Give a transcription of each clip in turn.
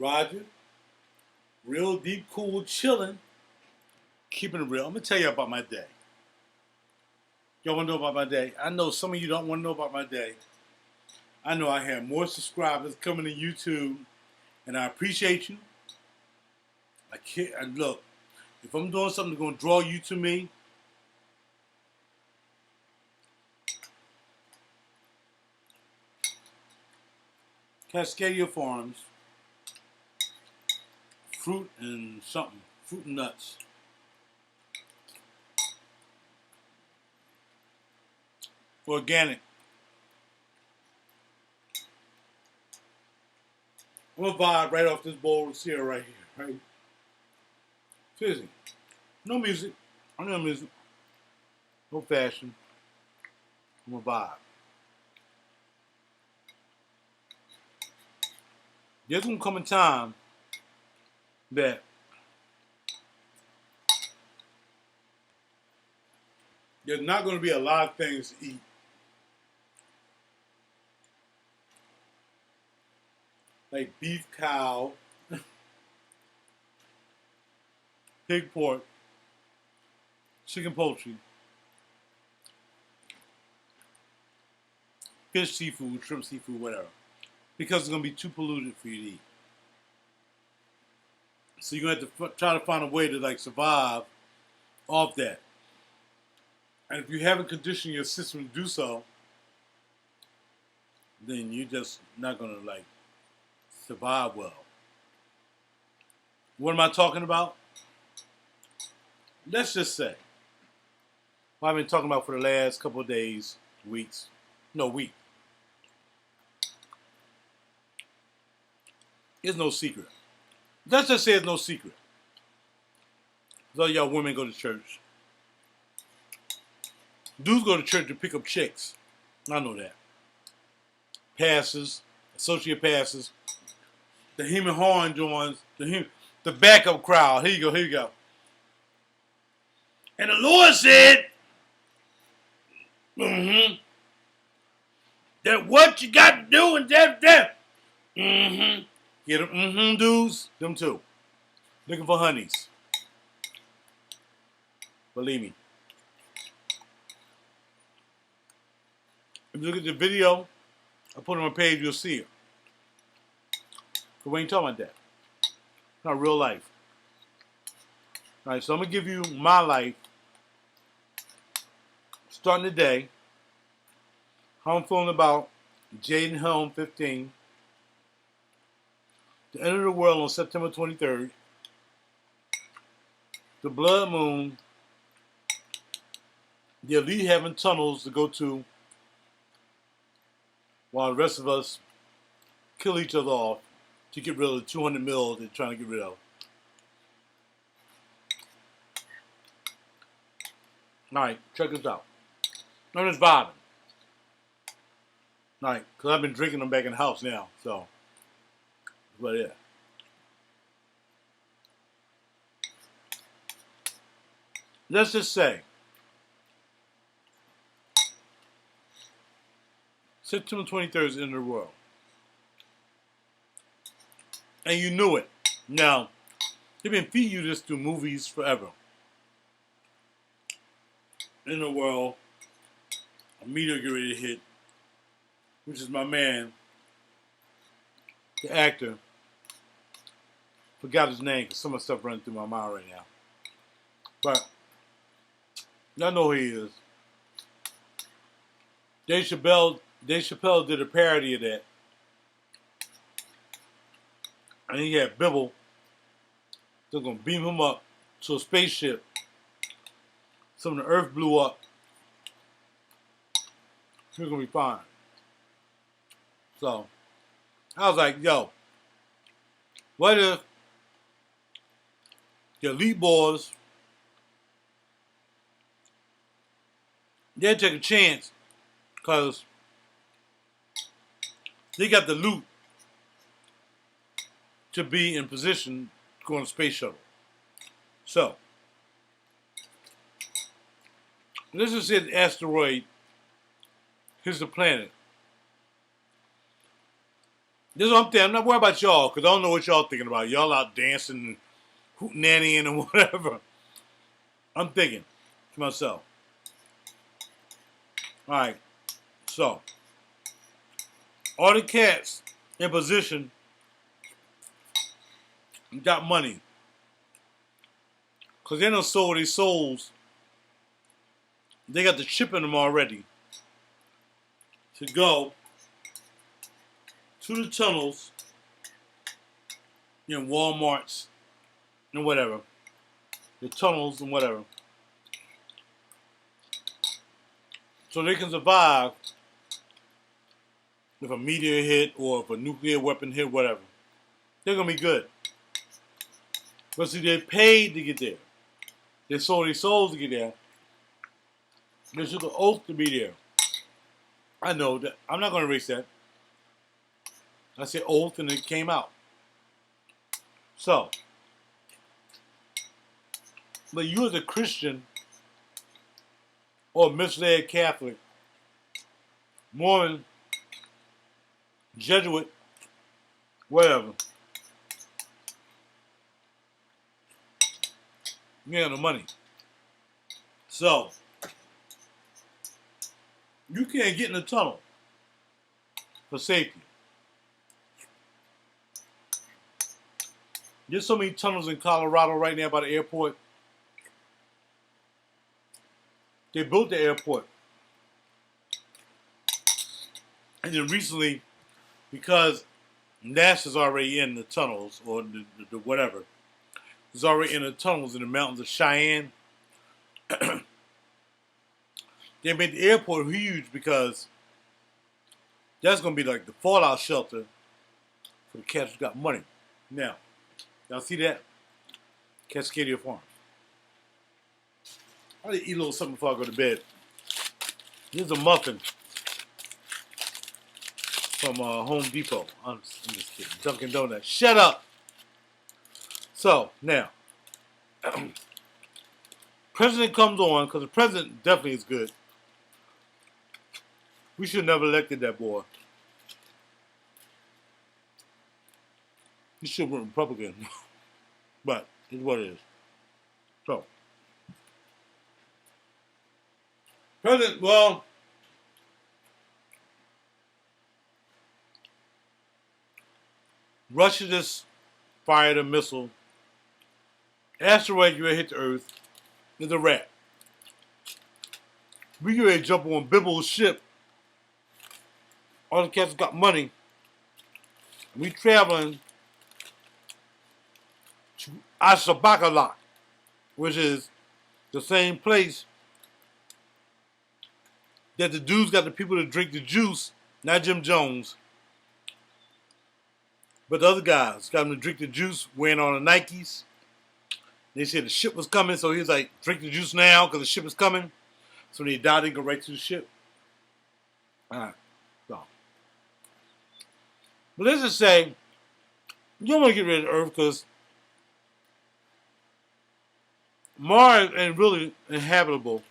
RaJuR, real deep, cool, chilling, keeping it real. I'm gonna tell you about my day. Y'all wanna know about my day? I know some of you don't wanna know about my day. I know I have more subscribers coming to YouTube, and I appreciate you. I can't. And look, if I'm doing something that's gonna draw you to me, Cascadia Farms, fruit and something, fruit and nuts. Organic. I'm gonna vibe right off this bowl of cereal right here, right? Seriously. No music. I know music. No fashion. I'm gonna vibe. There's gonna come a time that there's not gonna be a lot of things to eat. Like beef cow, pig pork, chicken poultry, fish seafood, shrimp seafood, whatever. Because it's gonna be too polluted for you to eat. So you're gonna have to try to find a way to like survive off that. And if you haven't conditioned your system to do so, then you're just not gonna like survive well. What am I talking about? Let's just say, what I've been talking about for the last couple of days, weeks, no week. It's no secret. Let's just say it's no secret. All y'all women go to church. Dudes go to church to pick up chicks. I know that. Pastors, associate pastors, the human horn joins, the backup crowd. Here you go, here you go. And the Lord said, that what you got to do and that. Get them, dudes, them too. Looking for honeys. Believe me. If you look at the video I put on my page, you'll see it. But we ain't talking about that. Not real life. All right, so I'm going to give you my life, starting today, how I'm feeling about Jade Helm 15, the end of the world on September 23rd, the blood moon, the elite having tunnels to go to while the rest of us kill each other off to get rid of the 200 mil they're trying to get rid of. Alright, check this out. I'm just vibing. Alright, because I've been drinking them back in the house now, so. But yeah. Let's just say, September 23rd is the end of the world. And you knew it. Now, they've been feeding you this through movies forever. In the world, a meteor get ready to hit, which is my man, the actor. Forgot his name because some of the stuff running through my mind right now. But y'all know who he is. Dave Chappelle did a parody of that. And he had Bibble. They're going to beam him up to a spaceship. Some of the earth blew up. He's going to be fine. So, I was like, yo, what if the elite boys, they'll take a chance because they got the loot to be in position to go on a space shuttle. So, let's just say the asteroid hits the planet. This is what I'm thinking. I'm not worried about y'all because I don't know what y'all thinking about. Y'all out dancing and hootenannying and whatever. I'm thinking to myself. All right, so all the cats in position got money because they done sold their souls. They got the chip in them already to go to the tunnels in Walmarts and whatever. The tunnels and whatever. So they can survive if a meteor hit or if a nuclear weapon hit, whatever. They're going to be good. But see, they paid to get there. They sold their souls to get there. They took an oath to be there. I know that. I'm not going to erase that. I said oath and it came out. So, but you as a Christian or misled Catholic, Mormon, Jesuit, whatever, you ain't got no money. So, you can't get in the tunnel for safety. There's so many tunnels in Colorado right now by the airport. They built the airport. And then recently, because NASA's already in the tunnels, or the whatever, is already in the tunnels in the mountains of Cheyenne, they made the airport huge because that's going to be like the fallout shelter for the cats who got money. Now, y'all see that? Cascadia Farms. I need to eat a little something before I go to bed. Here's a muffin from Home Depot. I'm just kidding. Dunkin' Donuts. Shut up! So, now, president comes on, because the president definitely is good. We should have never elected that boy. He should have been Republican. But, it's what it is. So, President, well, Russia just fired a missile. Asteroid you hit the Earth. It's a wrap. We get ready to jump on Bibble's ship. All the cats got money. We traveling to Ashabakalat, which is the same place that the dudes got the people to drink the juice, not Jim Jones, but the other guys got them to drink the juice wearing on the Nikes. They said the ship was coming, so he was like, drink the juice now because the ship is coming. So they died and go right to the ship. Alright, so. But let's just say, you don't want to get rid of the Earth because Mars ain't really habitable,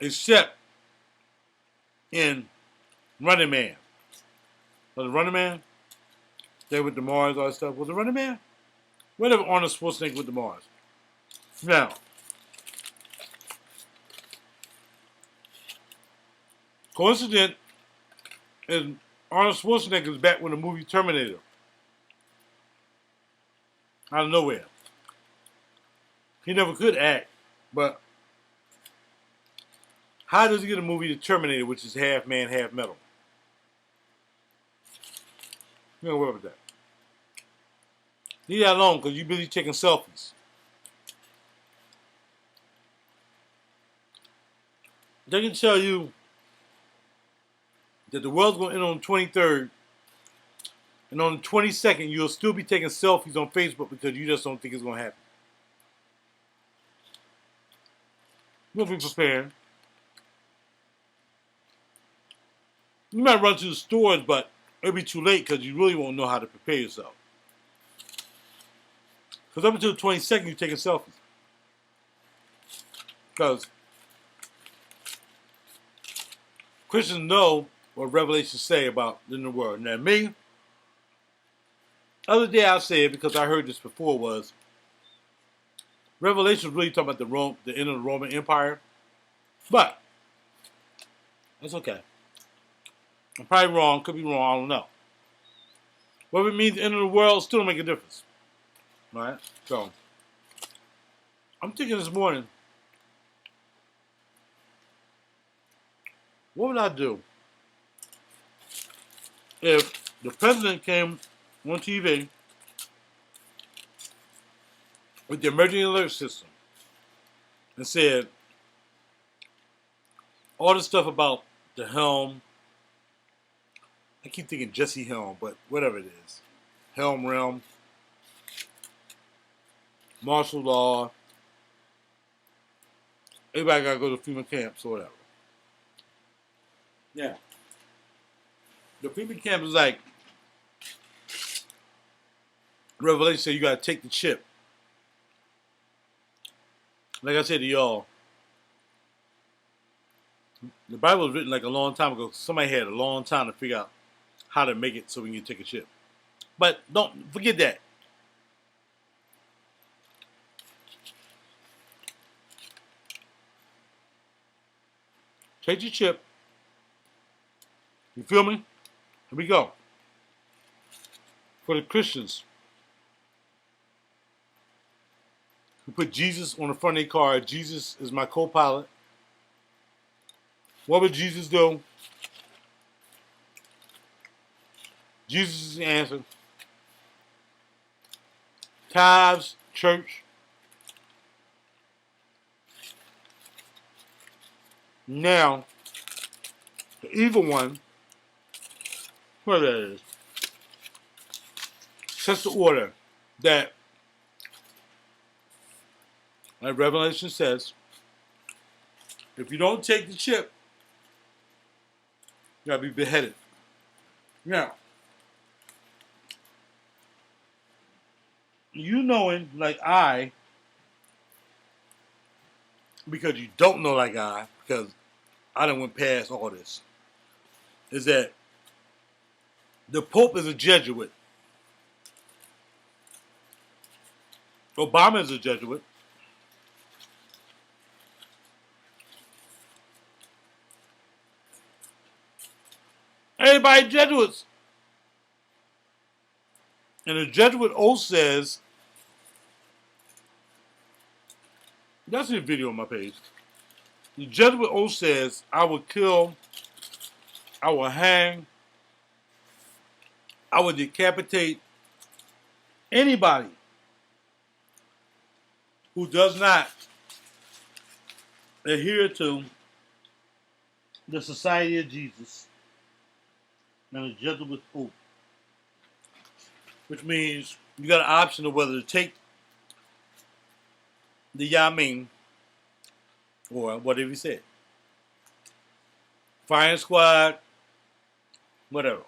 except in Running Man. Was it Running Man? They with the Mars, all that stuff. Was it Running Man? Whatever Arnold Schwarzenegger with the Mars. Now, coincident is Arnold Schwarzenegger is back with the movie Terminator. Out of nowhere. He never could act, but how does he get a movie The Terminator, which is half man, half metal? You don't worry about that. Leave that alone because you're busy taking selfies. They can tell you that the world's going to end on the 23rd, and on the 22nd, you'll still be taking selfies on Facebook because you just don't think it's going to happen. You'll be prepared. You might run to the stores, but it'll be too late because you really won't know how to prepare yourself. Because up until the 22nd, you're taking selfies. Because Christians know what Revelation say about the new world. Now me, other day I said, because I heard this before, was Revelation is really talking about the end of the Roman Empire. But that's okay. I'm probably wrong, could be wrong, I don't know. Whether it means the end of the world still don't make a difference. Right? So I'm thinking this morning, what would I do if the president came on TV with the emergency alert system and said all the stuff about the Helm. I keep thinking Jesse Helm, but whatever it is. Helm realm, martial law. Everybody gotta go to FEMA camps or whatever. Yeah. The FEMA camp is like Revelation said you gotta take the chip. Like I said to y'all, the Bible was written like a long time ago. Somebody had a long time to figure out how to make it so we can take a chip. But don't forget that. Take your chip. You feel me? Here we go. For the Christians who put Jesus on the front of their car, Jesus is my co-pilot. What would Jesus do? Jesus is the answer. Tithes, church. Now, the evil one, whoever that is, sets the order that, like Revelation says, if you don't take the chip, you gotta be beheaded. Now, you knowing like I, because you don't know like I, because I done went past all this, is that the Pope is a Jesuit. Obama is a Jesuit. Everybody Jesuits. And the Jesuit oath says, that's a video on my page. The Jesuit oath says, I will kill, I will hang, I will decapitate anybody who does not adhere to the Society of Jesus and the Jesuit oath. Which means you got an option of whether to take the Yamin or whatever he said. Firing squad, whatever.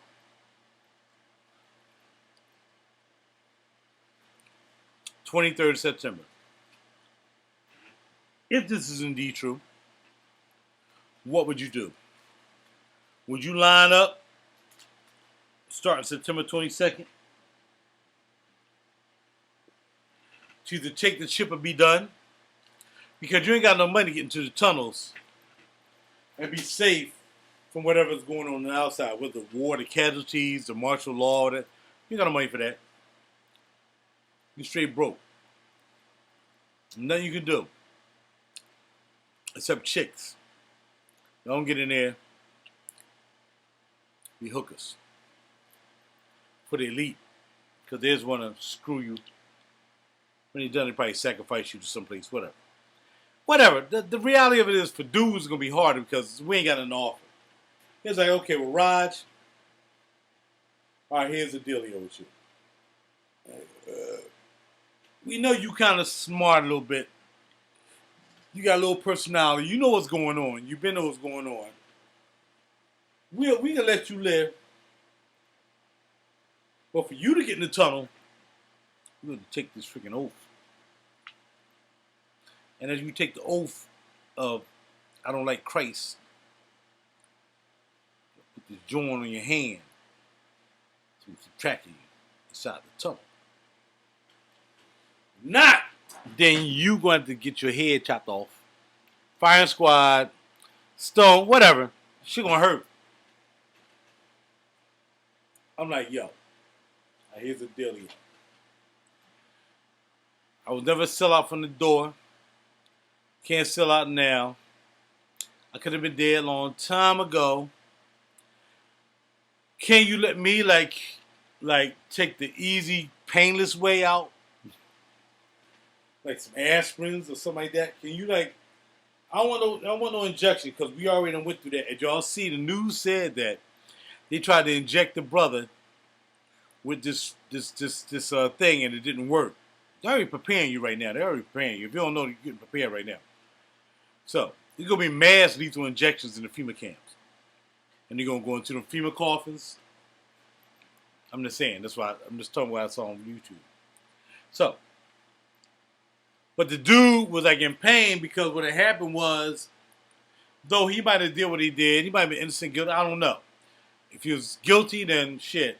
23rd of September. If this is indeed true, what would you do? Would you line up starting September 22nd to either take the chip or be done? Because you ain't got no money to get into the tunnels and be safe from whatever's going on the outside, whether the war, the casualties, the martial law, that you ain't got no money for that. You straight broke. Nothing you can do. Except chicks. Don't get in there. Be hookers. For the elite. Because they just want to screw you. When you're done, they probably sacrifice you to someplace, whatever. Whatever. The reality of it is, for dudes, it's going to be harder because we ain't got nothing to offer. It's like, okay, well, Raj, all right, here's the dealio with you. We know you kind of smart a little bit. You got a little personality. You know what's going on. You've been know what's going on. We can let you live. But for you to get in the tunnel, you have to take this freaking oath. And as you take the oath of, I don't like Christ, with this joint on your hand to keep track of you inside the tunnel. Not, then you going to get your head chopped off. Firing squad, stone, whatever. Shit gonna hurt. I'm like, yo, here's the deal here. I was never sell out from the door. Can't sell out now. I could have been dead a long time ago. Can you let me like take the easy, painless way out? Like some aspirins or something like that? Can you like? I want no injection because we already went through that. As y'all see, the news said that they tried to inject the brother with this thing and it didn't work. They're already preparing you right now. They're already preparing you. If you don't know, you're getting prepared right now. So there's gonna be mass lethal injections in the FEMA camps, and they're gonna go into the FEMA coffins. I'm just saying. That's why I'm just talking what I saw on YouTube. So, but the dude was like in pain because what had happened was, though he might have did what he did, he might have been innocent, guilty. I don't know. If he was guilty, then shit.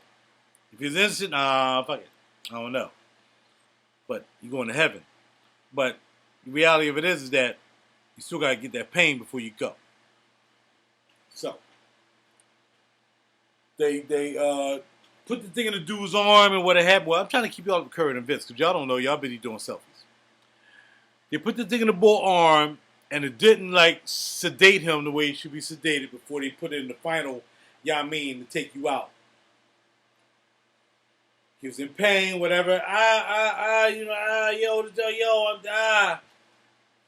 If he's innocent, fuck it. I don't know. But you're going to heaven. But the reality of it is that you still got to get that pain before you go. So, they put the thing in the dude's arm and what happened. Well, I'm trying to keep y'all up to current events because y'all don't know. Y'all busy doing selfies. They put the thing in the boy's arm and it didn't like sedate him the way he should be sedated before they put it in the final, to take you out. He was in pain, whatever.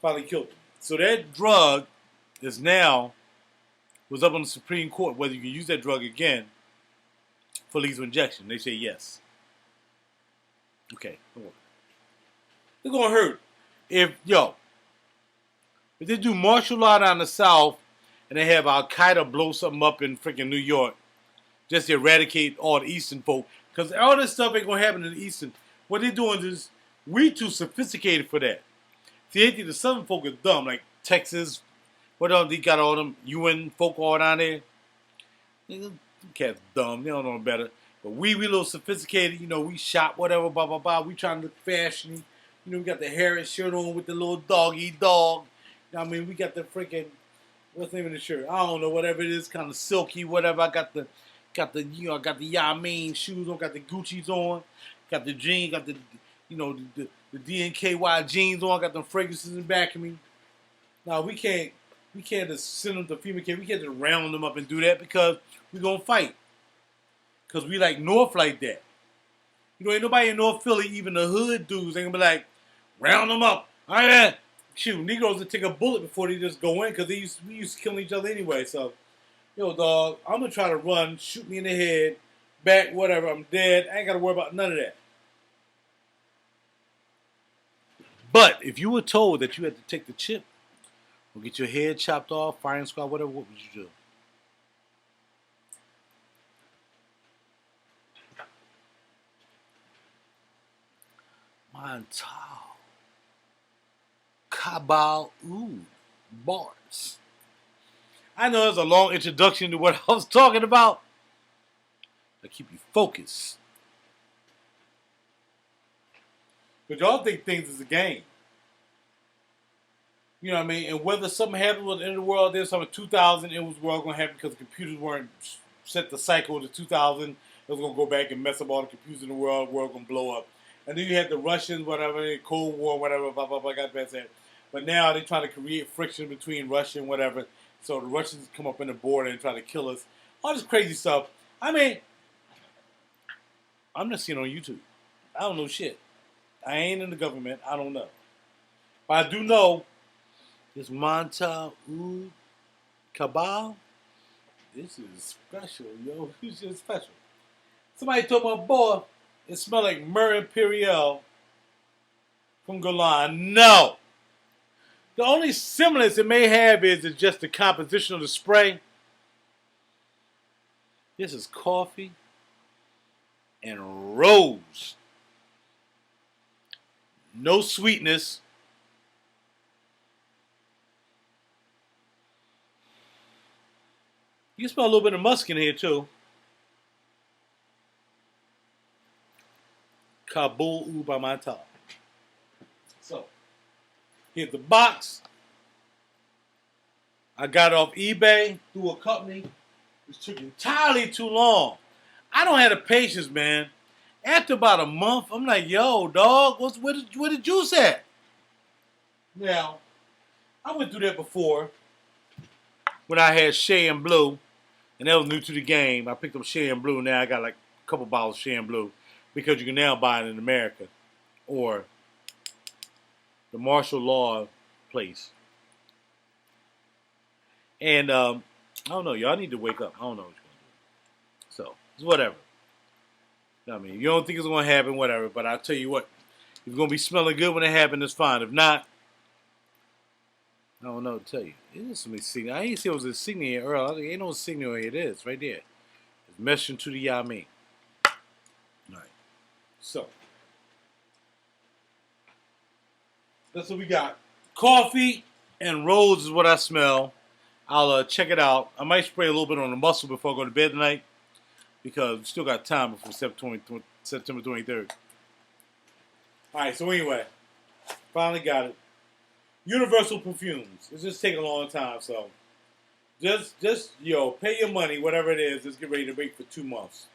Finally killed him. So that drug is now was up on the Supreme Court whether you can use that drug again for lethal injection. They say yes. Okay, it's gonna hurt if they do martial law down the South and they have Al Qaeda blow something up in freaking New York just to eradicate all the Eastern folk. Because all this stuff ain't going to happen in the Eastern. What they're doing is, we too sophisticated for that. See, they think the Southern folk is dumb. Like Texas, what else? They got all them UN folk all down there. Them cats dumb. They don't know better. But we a little sophisticated. We shop, whatever, blah, blah, blah. We trying to look fashiony. We got the Harris shirt on with the little doggy dog. We got the freaking, what's the name of the shirt? I don't know, whatever it is, kind of silky, whatever. I got the I got the shoes on, got the Gucci's on, got the jeans, got the DNKY jeans on, got them fragrances in the back of me. Now we can't just send them to FEMA camp. We can't just round them up and do that because we gonna fight. Cause we like North like that. Ain't nobody in North Philly, even the hood dudes, ain't gonna be like, round them up. All right, shoot, Negroes would take a bullet before they just go in because we used to kill each other anyway. So. Yo, dog, I'm going to try to run, shoot me in the head, back, whatever, I'm dead. I ain't got to worry about none of that. But if you were told that you had to take the chip or get your head chopped off, firing squad, whatever, what would you do? Montale Kabul Aoud bars. I know it's a long introduction to what I was talking about. I keep you focused. But y'all think things is a game. You know what I mean? And whether something happens with the end of the world, there's something 2000, it was world going to happen because the computers weren't set the cycle to 2000. It was going to go back and mess up all the computers in the world going to blow up. And then you had the Russians, whatever, Cold War, whatever, blah, blah, blah, got that said. But now they're trying to create friction between Russia and whatever. So the Russians come up in the border and try to kill us. All this crazy stuff. I'm just seeing it on YouTube. I don't know shit. I ain't in the government. I don't know. But I do know this Montale Kabul. This is special, yo. This is special. Somebody told my boy it smelled like Murray Imperial from Golan. No. The only semblance it may have is just the composition of the spray. This is coffee and rose. No sweetness. You can smell a little bit of musk in here too. Kabul Aoud by Montale. So, here's the box. I got it off eBay through a company. It took entirely too long. I don't have the patience, man. After about a month, I'm like, yo, dog, where the juice at? Now, I went through that before when I had Shea and Blue, and that was new to the game. I picked up Shea and Blue. Now I got like a couple bottles of Shea and Blue because you can now buy it in America or the martial law place. And I don't know, y'all need to wake up. I don't know what you're gonna do. So it's whatever. I mean, you don't think it's gonna happen, whatever. But I'll tell you what, if it's gonna be smelling good when it happens, it's fine. If not, I don't know what to tell you. It is some insignia. I didn't see it was a insignia earlier. Ain't no insignia here. It is right there. It's meshing to the Yami. All right. So that's what we got. Coffee and rose is what I smell. I'll check it out. I might spray a little bit on the muscle before I go to bed tonight because we still got time before September 23rd. All right, so anyway, finally got it. Universal perfumes. It's just taking a long time, so just pay your money, whatever it is. Just get ready to wait for 2 months.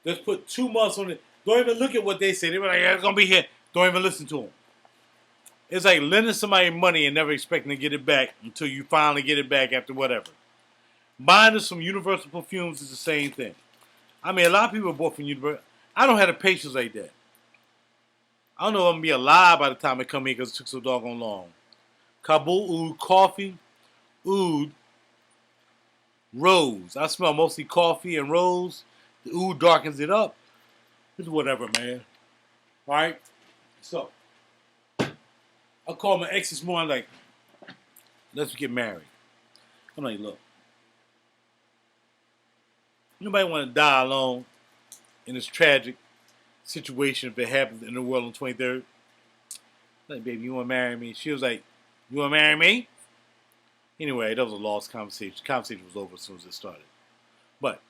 Just put 2 months on it. Don't even look at what they say. They were like, yeah, it's gonna be here. Don't even listen to them. It's like lending somebody money and never expecting to get it back until you finally get it back after whatever. Buying us some Universal perfumes is the same thing. I mean, a lot of people bought from Universal. I don't have the patience like that. I don't know if I'm going to be alive by the time I come here because it took so doggone long. Kabul Aoud coffee, oud, rose. I smell mostly coffee and rose. The oud darkens it up. It's whatever, man. All right? So, I called my ex this morning, like, let's get married. I'm like, look, nobody want to die alone in this tragic situation if it happens in the world on 23rd. I'm like, baby, you want to marry me? She was like, you want to marry me? Anyway, that was a lost conversation. The conversation was over as soon as it started. But,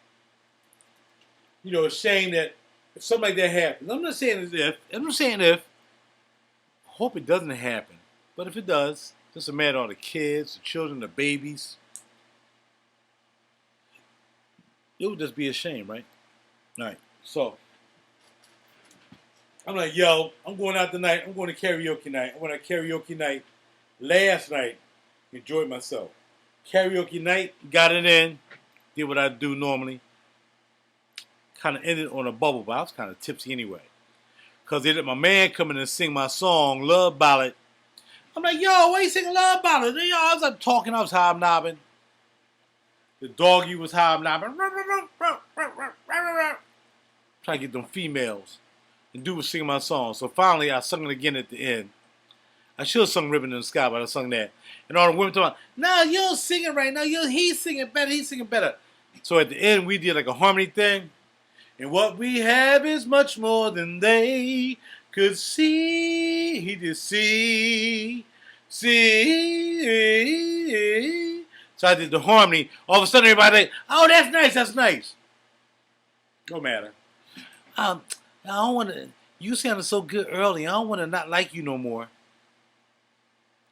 it's a shame that if something like that happens, I'm not saying if, I'm not saying if, hope it doesn't happen. But if it does, just imagine all the kids, the children, the babies. It would just be a shame, right? All right. So, I'm like, yo, I'm going out tonight. I'm going to karaoke night. I went to karaoke night last night. Enjoyed myself. Karaoke night, got it in. Did what I do normally. Kind of ended on a bubble, but I was kind of tipsy anyway. Because they let my man come in and sing my song, Love Ballad. I'm like, yo, why you singing Love Ballad? Yo, I was like talking, I was hobnobbing. The doggy was hobnobbing. Trying to get them females. And dude was singing my song. So finally, I sung it again at the end. I should have sung Ribbon in the Sky, but I sung that. And all the women talking, no, you don't sing it right now. He's singing better. He's singing better. So at the end, we did like a harmony thing. And what we have is much more than they could see. He did see. So I did the harmony. All of a sudden, everybody like, oh, that's nice. That's nice. Don't matter. I don't want to. You sounded so good early. I don't want to not like you no more.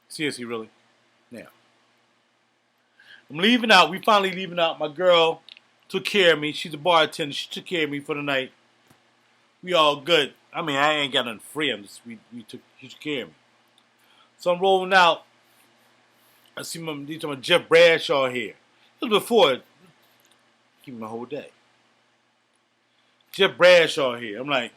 Seriously, really. Now, I'm leaving out. We finally leaving out. My girl took care of me. She's a bartender. She took care of me for the night. We all good. I mean, I ain't got nothing free. She took care of me. So I'm rolling out. I see my Jeff Bradshaw here. It was before. Keep me my whole day. Jeff Bradshaw here. I'm like,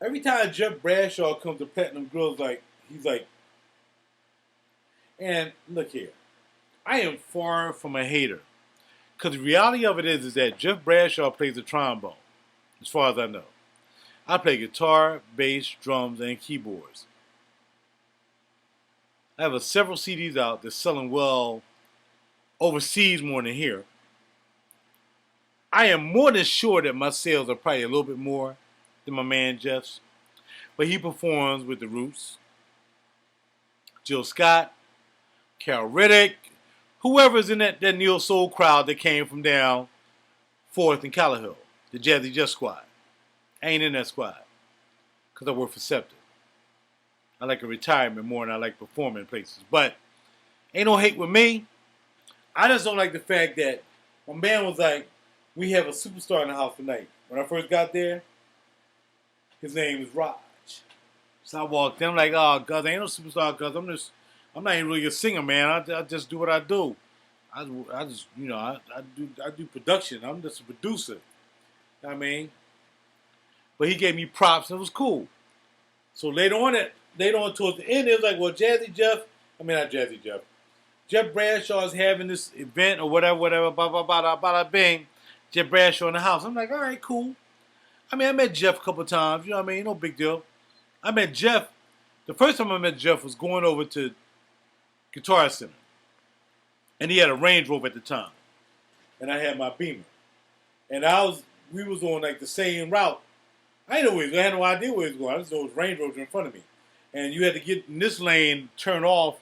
every time Jeff Bradshaw comes to Platinum Girls, he's like, and look here, I am far from a hater. Because the reality of it is that Jeff Bradshaw plays the trombone, as far as I know. I play guitar, bass, drums, and keyboards. I have several CDs out that's selling well overseas more than here. I am more than sure that my sales are probably a little bit more than than my man Jeff's. But he performs with the Roots, Jill Scott, Carol Riddick, whoever's in that neo soul crowd that came from down 4th and Callahoo, the Jazzy Jeff squad. I ain't in that squad because I work for Scepter. I like a retirement more than I like performing places. But ain't no hate with me. I just don't like the fact that my man was like, we have a superstar in the house tonight. When I first got there, his name is Raj. So I walked in, I'm like, oh, cuz ain't no superstar, cuz I'm not even really a singer, man. I just do what I do. I just, I do production. I'm just a producer. You know what I mean? But he gave me props and it was cool. So later on towards the end, it was like, well, not Jazzy Jeff. Jeff Bradshaw is having this event or whatever, bada bing. Jeff Bradshaw in the house. I'm like, all right, cool. I mean, I met Jeff a couple times. You know what I mean? No big deal. I met Jeff. The first time I met Jeff was going over to Guitar Center. And he had a Range Rover at the time. And I had my Beamer. And we was on like the same route. I had no idea where he was going. I just know it was Range Rover in front of me. And you had to get in this lane, turn off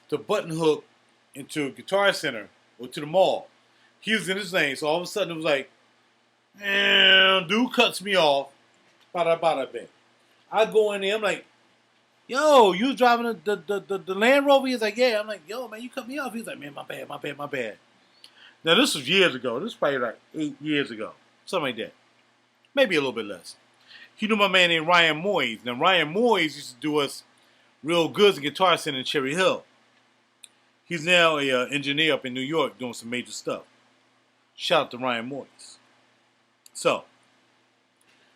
to button hook into Guitar Center or to the mall. He was in his lane, so all of a sudden it was like, dude cuts me off. Bada bing. I go in there, I'm like, yo, you was driving the Land Rover? He's like, yeah. I'm like, yo, man, you cut me off. He's like, man, my bad. Now, this was years ago. This was probably like 8 years ago. Something like that. Maybe a little bit less. He knew my man named Ryan Moyes. Now, Ryan Moyes used to do us real goods in Guitar Center in Cherry Hill. He's now an engineer up in New York doing some major stuff. Shout out to Ryan Moyes. So,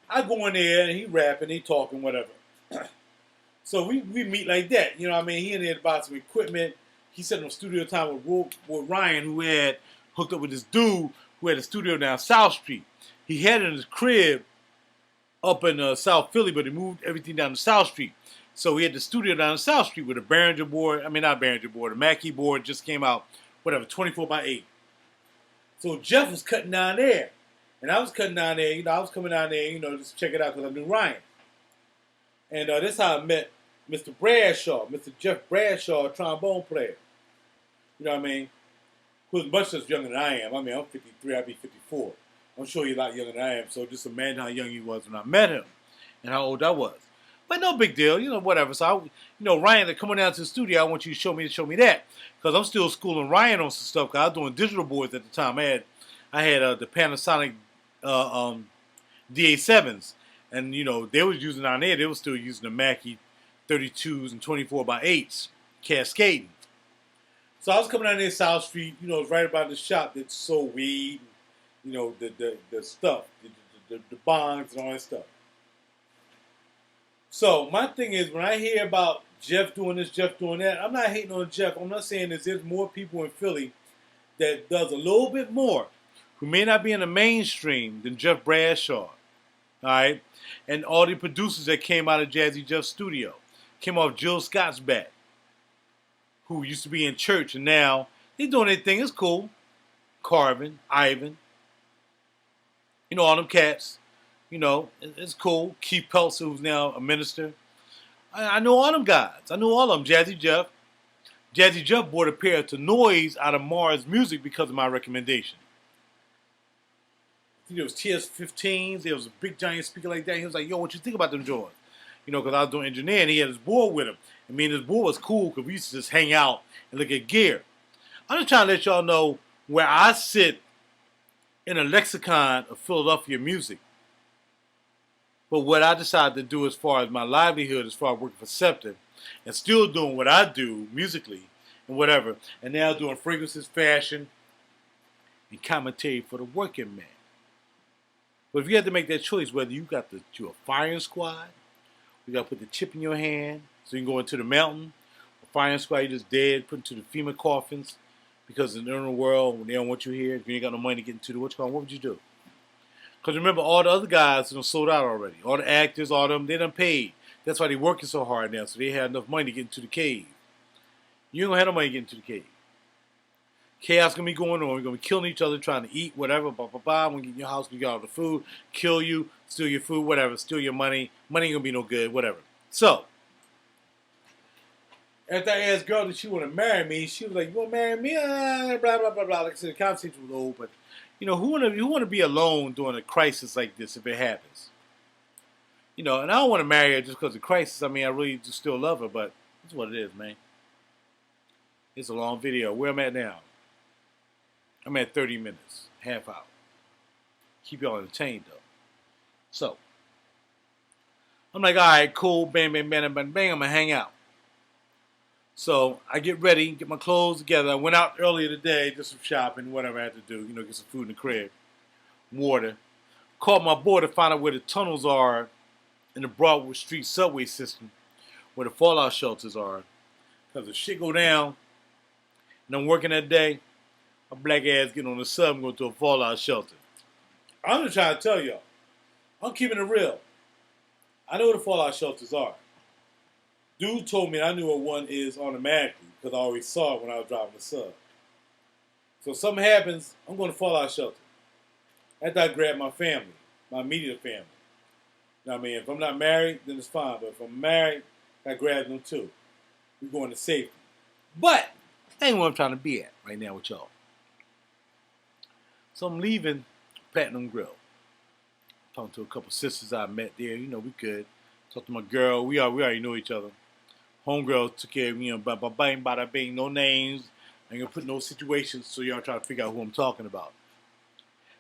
I go in there and he rapping, he talking, whatever. So we meet like that. You know what I mean? He in there about some equipment. He sat on studio time with Ryan, who had hooked up with this dude who had a studio down South Street. He had it in his crib up in South Philly, but he moved everything down to South Street. So he had the studio down in South Street with a Behringer board. I mean, not Behringer board. A Mackie board just came out, 24 by 8. So Jeff was cutting down there. And I was cutting down there. I was coming down there, just to check it out because I knew Ryan. And that's how I met Mr. Bradshaw, Mr. Jeff Bradshaw, a trombone player. You know what I mean? Who's much less younger than I am. I mean, I'm 53, I'll be 54. I'm sure he's a lot younger than I am. So just imagine how young he was when I met him and how old I was. But no big deal, whatever. So, Ryan, they're coming down to the studio. I want you to show me that. Because I'm still schooling Ryan on some stuff. Because I was doing digital boards at the time. I had the Panasonic DA7s. And, they was using down there. They were still using the Mackie 32s and 24 by 8s, cascading. So I was coming down there South Street. It was right about the shop that sold weed. The stuff, the bongs and all that stuff. So my thing is, when I hear about Jeff doing this, Jeff doing that, I'm not hating on Jeff. I'm not saying there's more people in Philly that does a little bit more, who may not be in the mainstream than Jeff Bradshaw. All right? And all the producers that came out of Jazzy Jeff's studio came off Jill Scott's back, who used to be in church, and now they doing their thing. It's cool. Carvin, Ivan, all them cats. It's cool. Keith Peltzer, who's now a minister. I know all them guys. I know all of them. Jazzy Jeff. Jazzy Jeff bought a pair to Noise out of Mars Music because of my recommendation. I think there was TS-15s. There was a big giant speaker like that. He was like, yo, what you think about them joints? Because I was doing engineering. He had his board with him. I mean, his board was cool because we used to just hang out and look at gear. I'm just trying to let y'all know where I sit in a lexicon of Philadelphia music. But what I decided to do as far as my livelihood, as far as working for Scepter, and still doing what I do musically and whatever, and now doing fragrances, fashion, and commentary for the working man. But if you had to make that choice, whether you're a firing squad, you got to put the chip in your hand so you can go into the mountain, a firing squad, you just dead, put into the FEMA coffins, because in the inner world, when they don't want you here, if you ain't got no money to get into what would you do? Because remember, all the other guys sold out already. All the actors, all them, they done paid. That's why they working so hard now, so they had enough money to get into the cave. You ain't going to have no money to get into the cave. Chaos going to be going on. We're going to be killing each other, trying to eat, whatever, blah, blah, blah. When you get in your house, we got all the food, kill you, steal your food, whatever, steal your money. Money ain't gonna be no good, whatever. So, after I asked girl that she want to marry me, she was like, "You want to marry me?" Blah blah blah blah. Like I said, the conversation was old, but who wanna be alone during a crisis like this if it happens? And I don't want to marry her just because of crisis. I mean, I really do still love her, but it's what it is, man. It's a long video. Where I'm at now, I'm at 30 minutes, half hour. Keep y'all entertained though. So, I'm like, all right, cool, bang, bang, bang, bang, bang. I'm gonna hang out. So I get ready, get my clothes together. I went out earlier today, did some shopping, whatever I had to do, get some food in the crib, water. Called my boy to find out where the tunnels are in the Broadway Street subway system, where the fallout shelters are. Because if shit go down, and I'm working that day, my black ass get on the sub and go to a fallout shelter. I'm just trying to tell y'all, I'm keeping it real. I know where the fallout shelters are. Dude told me I knew what one is automatically because I always saw it when I was driving the sub. So if something happens, I'm going to fallout shelter. After I grab my family, my immediate family. You know what I mean? If I'm not married, then it's fine. But if I'm married, I grab them too. We're going to safety. But that ain't where I'm trying to be at right now with y'all. So I'm leaving Platinum Grill. Talking to a couple sisters I met there. We good. Talked to my girl. We already know each other. Homegirl took care of me. Bada bang, bada bing. No names. I ain't gonna put no situations so y'all try to figure out who I'm talking about.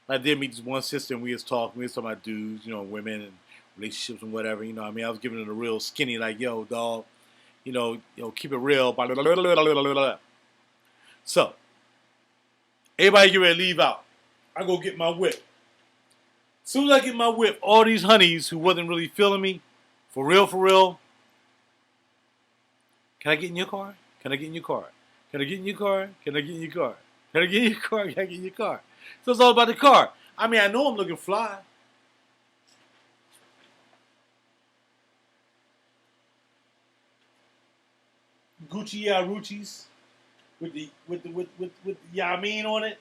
I did meet this one sister and we was talking. We was talking about dudes, women and relationships and whatever. I was giving it a real skinny, like, yo, dog, keep it real. Blah, blah, blah, blah, blah, blah. So, everybody get ready to leave out. I go get my whip. As soon as I get my whip, all these honeys who wasn't really feeling me, for real, can I get in your car? Can I get in your car? Can I get in your car? Can I get in your car? Can I get in your car? Can I get in your car? So it's all about the car. I mean, I know I'm looking fly. Gucci Ruchis with the Yamin on it.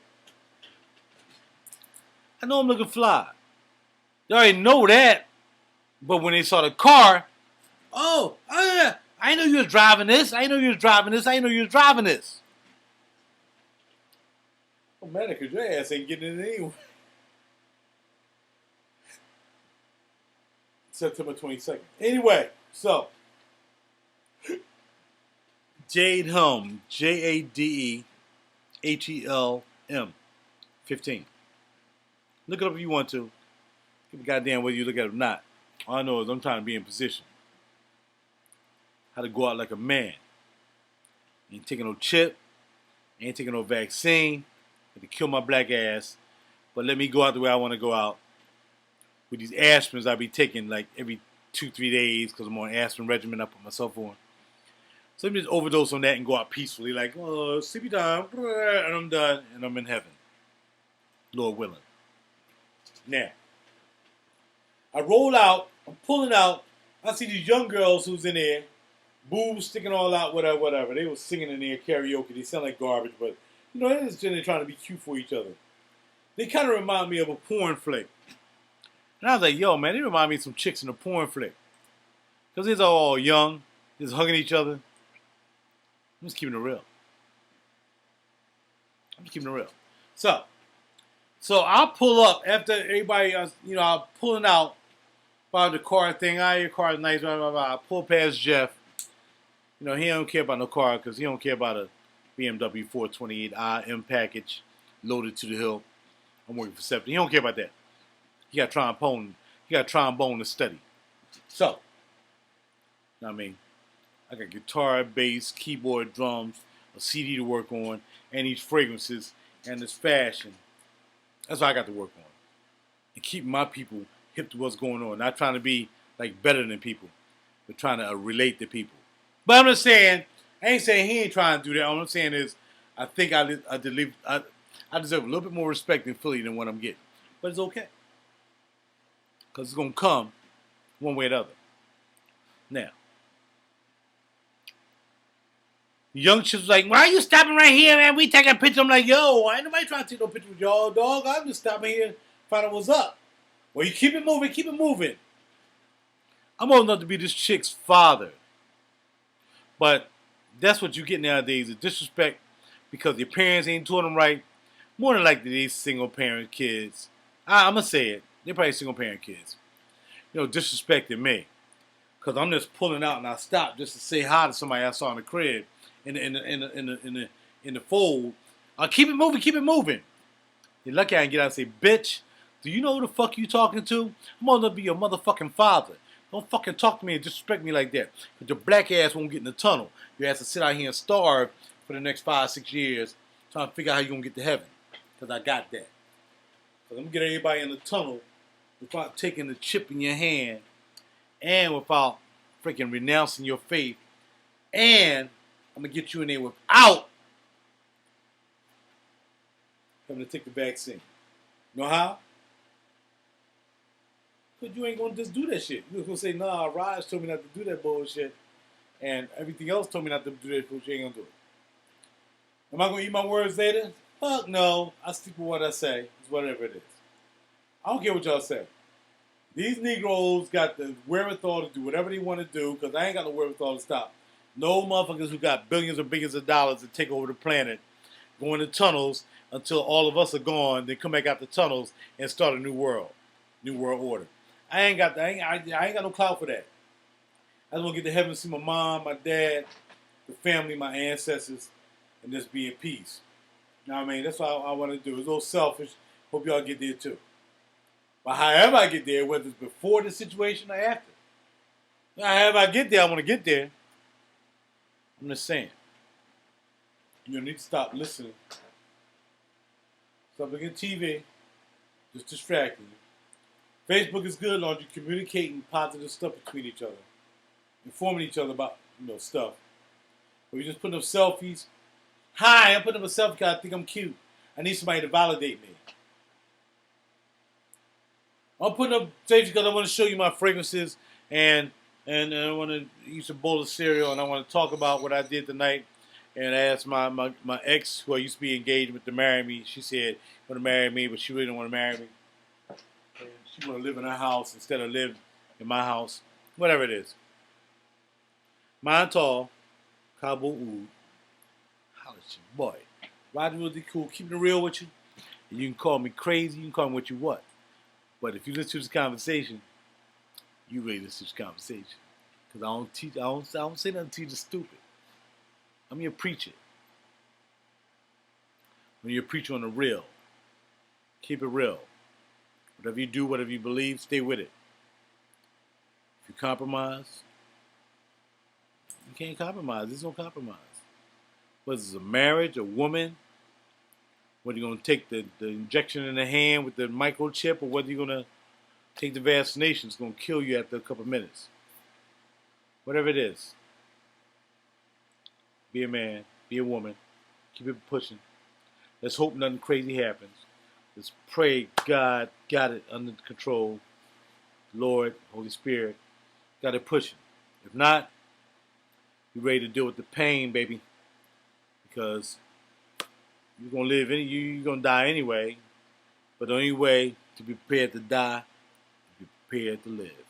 I know I'm looking fly. They already know that. But when they saw the car, oh yeah, I know you was driving this. I know you was driving this. I know you was driving this. Oh man, because your ass ain't getting it anyway. September 22nd. Anyway, so Jade Helm, JadeHelm, 15. Look it up if you want to. Give a goddamn whether you look at it or not. All I know is I'm trying to be in position. How to go out like a man. Ain't taking no chip. Ain't taking no vaccine. Had to kill my black ass. But let me go out the way I want to go out. With these aspirins I be taking like every 2-3 days because I'm on an aspirin regimen I put myself on. So let me just overdose on that and go out peacefully. Like, oh, sleepy time. And I'm done. And I'm in heaven. Lord willing. Now, I roll out. I'm pulling out. I see these young girls who's in there. Boobs sticking all out, whatever. They was singing in there karaoke. They sound like garbage, but, they're just trying to be cute for each other. They kind of remind me of a porn flick. And I was like, yo, man, they remind me of some chicks in a porn flick. Because they're all young. Just hugging each other. I'm just keeping it real. So I'll pull up after everybody, I'm pulling out by the car thing. Your car is nice, blah, blah, blah. I pull past Jeff. He don't care about no car because he don't care about a BMW 428i M package loaded to the hill. I'm working for Septon. He don't care about that. He got trombone to study. So, I got guitar, bass, keyboard, drums, a CD to work on, and these fragrances and this fashion. That's what I got to work on. And keep my people hip to what's going on. Not trying to be like better than people, but trying to relate to people. But I'm just saying, I ain't saying he ain't trying to do that. All I'm saying is, I think I deserve a little bit more respect in Philly than what I'm getting. But it's okay. Because it's going to come one way or the other. Now, the young chicks was like, why are you stopping right here, man? We take a picture. I'm like, yo, ain't nobody trying to take no picture with y'all, dog. I'm just stopping here to find out what's up. Well, you keep it moving, keep it moving. I'm old enough to be this chick's father. But that's what you get nowadays, is disrespect because your parents ain't taught them right. More than likely, these single parent kids. I'm going to say it. They're probably single parent kids. Disrespecting me. Because I'm just pulling out and I stop just to say hi to somebody I saw in the crib, in the fold. Keep it moving, keep it moving. You're lucky I can get out and say, bitch, do you know who the fuck you talking to? I'm gonna be your motherfucking father. Don't fucking talk to me and disrespect me like that. Because your black ass won't get in the tunnel. You have to sit out here and starve for the next 5-6 years trying to figure out how you're gonna get to heaven. Because I got that. So I'm gonna get everybody in the tunnel without taking the chip in your hand and without freaking renouncing your faith. And I'm gonna get you in there without having to take the vaccine. You know how? Because you ain't gonna just do that shit. You're gonna say, nah, Raj told me not to do that bullshit, and everything else told me not to do that bullshit. You ain't gonna do it. Am I gonna eat my words later? Fuck no. I stick with what I say. It's whatever it is. I don't care what y'all say. These Negroes got the wherewithal to do whatever they want to do, because I ain't got the wherewithal to stop. No motherfuckers who got billions or billions of dollars to take over the planet, go into tunnels until all of us are gone, then come back out the tunnels and start a new world order. I ain't got no clout for that. I just want to get to heaven and see my mom, my dad, the family, my ancestors, and just be in peace. You know what I mean? That's what I want to do. It's a little selfish. Hope y'all get there too. But however I get there, whether it's before the situation or after, however I get there, I want to get there. I'm just saying. You need to stop listening. Stop looking at TV. Just distracting you. Facebook is good on you communicating positive stuff between each other. Informing each other about, stuff. But you're just putting up selfies. Hi, I'm putting up a selfie because I think I'm cute. I need somebody to validate me. I'm putting up selfies because I want to show you my fragrances and I want to eat a bowl of cereal and I want to talk about what I did tonight. And I asked my ex, who I used to be engaged with, to marry me. She said, want to marry me, but she really didn't want to marry me. And she want to live in her house instead of live in my house. Whatever it is. Montale Kabul Aoud. Holla at your boy. RaJuR cool. Keeping it real with you. And you can call me crazy. You can call me what you want. But if you listen to this conversation, you really listen to this conversation. Because I don't say nothing to you just stupid. I'm your preacher. I'm your preacher on the real. Keep it real. Whatever you do, whatever you believe, stay with it. If you compromise, you can't compromise. There's no compromise. Whether it's a marriage, a woman, whether you're going to take the injection in the hand with the microchip or whether you're going to take the vaccination, it's going to kill you after a couple of minutes. Whatever it is. Be a man, be a woman, keep it pushing. Let's hope nothing crazy happens. Let's pray God got it under control. Lord, Holy Spirit, got it pushing. If not, you ready to deal with the pain, baby. Because you're going to live, you're going to die anyway. But the only way to be prepared to die is to be prepared to live.